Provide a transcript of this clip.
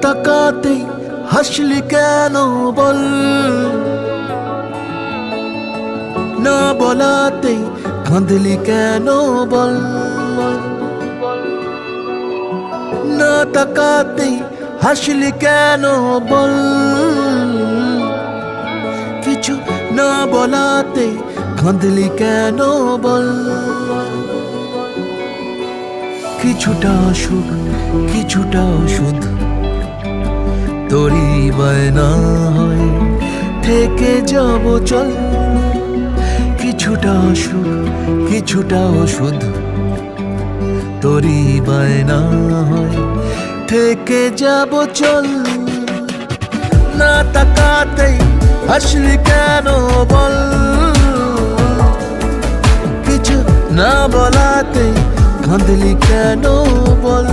তাকাতেই হাসলি কেন বল, না বলাতেই কাঁদলি কেন বল, না তাকাতেই হাসলি কেন বল, কিছু না বলাতে কাঁদলি কেন বল। কিছুটা সুখ কিছুটা ওষুধ তোরই বায়না হয় থেকে যাব চল, কিছুটা সুখ কিছুটা ওষুধ তোরই বায়না হয় থেকে যাব চল। না তাকাতেই হাসলি কেন বল, কিছু না বলাতে কাঁদলি কেন বল।